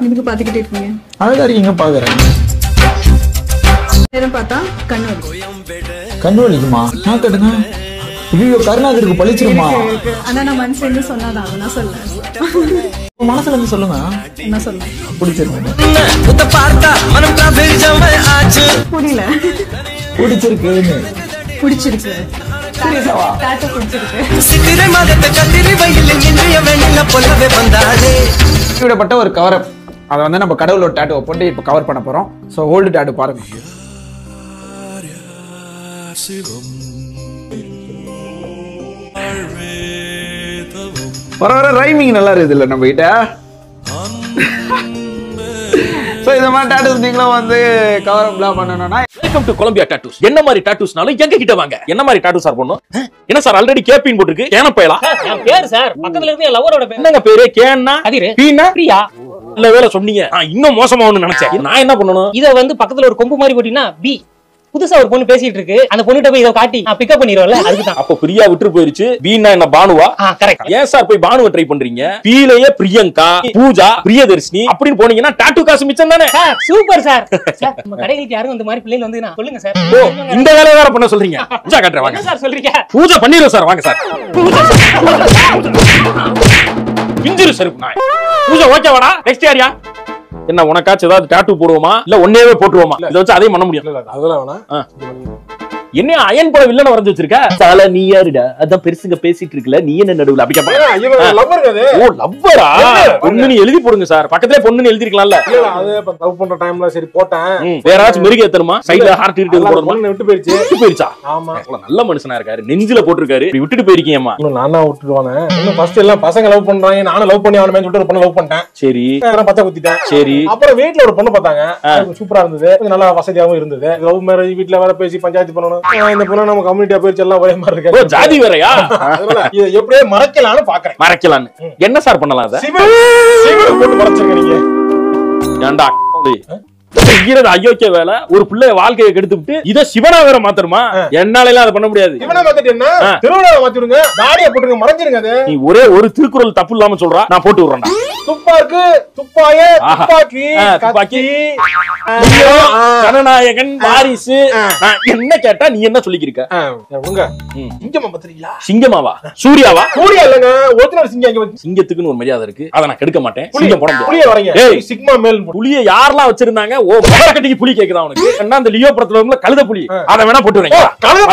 இதுக்கு பாத்துக்கிட்டே இருக்கீங்க. அழகா இருக்கீங்க பாக்குறேன். நேரம் பார்த்தா கண்ணு வலி. கண்ணு வலிக்குமா? நான் கட்டுங்க. ஐயோ கருணாகருக்கு பழிச்சிருமா? ஆனா நான் மனசுல இருந்து சொன்னாதான் நான் சொல்றேன். மனசுல இருந்து சொல்லுங்க. என்ன சொல்றேன்? பிடிச்சிருக்கு. புரியல. பிடிச்சிருக்குன்னு. பிடிச்சிருக்கு. டாட்டூ பிடிச்சிருக்கு. விடப்பட்ட ஒரு கவர் அப். அதை வந்து நம்ம கடவுளோட டாட்டூவை போட்டு இப்போ கவர் பண்ண போறோம். ஸோ ஓல்டு டாட்டூ பாருங்க. வர வர ரைமிங் நல்லா இருக்குது இல்ல நம்ம கிட்ட. சோ இந்த மாதிரி டாட்டூஸ் நீங்களும் வந்து கவர் அப்லாம் பண்ணனும்னா வெல்கம் டு கொலம்பியா டாட்டூஸ். என்ன மாதிரி டாட்டூஸ்னாலும் எங்க கிட்ட வாங்க. என்ன மாதிரி டாட்டூ சார் பண்ணனும்? என்ன சார் ஆல்ரெடி கேபின் போட்டுருக்கு. கேன பயலா? என் பேர் சார். பக்கத்துல இருந்து என் லவரோட பேர். என்னங்க பேரு? கேன்னா கதிரு. பீனா பிரியா. இல்ல வேலை சொன்னீங்க. இன்னும் மோசமாவுன்னு நினைச்சேன். நான் என்ன பண்ணனும்? இத வந்து பக்கத்துல ஒரு கொம்பு மாதிரி போட்டினா பி. புதுசா ஒரு பொண்ணு பேசிட்டு இருக்கு. அந்த பொண்ணுட்ட போய் இத காட்டி நான் பிக்கப் பண்ணிரோம்ல. அதுக்கு தான். அப்ப பிரியா விட்டு போயிருச்சு. பீனா என்ன பானுவா? கரெக்ட். ஏன் சார் போய் பானுவை ட்ரை பண்றீங்க? பீலையே பிரியங்கா, பூஜா, பிரியதர்ஷினி அப்படின்னு போனீங்கன்னா டாட்டூ காசு மிச்சம் தானே. Sir super sir. சார் நம்ம கடைகளுக்கு யாரும் இந்த மாதிரி பிள்ளைங்க வந்து சொல்லுங்க சார். ஓ இந்த வேலைய வேற பண்ண சொல்றீங்க. பூஜா காட்றேன் வாங்க. என்ன சார் சொல்றீங்க? பூஜா பண்ணிரோம் சார் வாங்க சார். பிஞ்சிரு செருப்பு நாய். பூஜா ஓகேவாடா? நெக்ஸ்ட் யாரியா? என்ன உனக்காச்சும் ஏதாவது டாட்டூ போடுவோமா இல்ல ஒன்னேவே போட்டுருவோமா? இத வச்சு அதையும் பண்ண முடியும். அதெல்லாம் வேணா. என்ன அயன் போல வில்லன வரைஞ்சு வச்சிருக்க? சால நீ யாருடா? அதான் பெருசுங்க பேசிட்டு இருக்கல. நீ என்ன நடுவுல அப்படி கேப்பா? இவன் லவ்வர் கதே. ஓ லவ்வரா? பொண்ணுன்னு எழுதி போடுங்க சார். பக்கத்துலயே பொண்ணுன்னு எழுதி இருக்கலாம்ல. இல்ல அது அப்ப லவ் பண்ற டைம்ல சரி போட்டேன். வேற ஏதாச்சும் மெருகு ஏத்தணுமா? சைடுல ஹார்ட் இருக்கு போடணுமா? பொண்ணு விட்டு போயிடுச்சு. விட்டு போயிருச்சா? ஆமா. நல்ல மனுஷனா இருக்காரு. நெஞ்சில போட்டுருக்காரு. இப்படி விட்டுட்டு போயிருக்கீங்கம்மா. இன்னும் நானா விட்டுடுவானே. இன்னும் ஃபர்ஸ்ட் எல்லாம் பசங்க லவ் பண்றாங்க. நானும் லவ் பண்ணி அவனமே சொல்லிட்டு ஒரு பொண்ணு லவ் பண்ணிட்டேன். சரி. நான் பச்சை குத்திட்டேன். சரி. அப்புறம் வீட்ல ஒரு பொண்ணு பார்த்தாங்க. சூப்பரா இருந்தது. கொஞ்சம் நல்லா வசதியாவும் இருந்தது. லவ் மேரேஜ் வீட்ல வேற பேசி பஞ்சாயத்து பண்ணனும். இந்த பொண்ணு நம்ம கம்யூனிட்டியா போயிடுச்சு எல்லாம் ஒரே மாதிரி இருக்கு. ஓ ஜாதி வேறயா? அதனால இத எப்படியே மறக்கலாம்னு பாக்குறேன். மறக்கலாம்னு. என்ன சார் பண்ணலாம் அத? சிவன் போட்டு மறைச்சிருக்க நீங்க. ஏண்டா செய்யறது அயோக்கிய வேலை. ஒரு பிள்ளைய வாழ்க்கையை கெடுத்து விட்டு இத சிவனா வேற மாத்தணுமா? என்னால எல்லாம் அதை பண்ண முடியாது. சிவனா மாத்திட்டு என்ன? திருவிழா மாத்திடுங்க. தாடியை போட்டுங்க மறைஞ்சிருங்க அது. நீ ஒரே ஒரு திருக்குறள் தப்பு இல்லாம சொல்றா. நான் போட்டு விடுறேன்டா. துப்பாக்கு துப்பாய துப்பாக்கி துப்பாக்கி ஜனநாயகன் வாரிசு. நான் என்ன கேட்டா நீ என்ன சொல்லிக்கிருக்க? உங்க சிங்கமா பாத்துறீங்களா? சிங்கமாவா? சூர்யாவா? சூர்யா இல்லங்க. ஒரிஜினல் சிங்கம் இங்க வந்து. சிங்கத்துக்குன்னு ஒரு மரியாதை இருக்கு. அத நான் கெடுக்க மாட்டேன். சிங்கம் போட புளிய வரீங்க. ஏய் சிக்மா மேல் புளிய யாரெல்லாம் வச்சிருந்தாங்க? ஓ கட்டிக்கு புலி கேக்குதா உனக்கு? என்ன அந்த லியோ படத்துல கழுத புலி. அத வேணா போட்டு வரேன். கழுத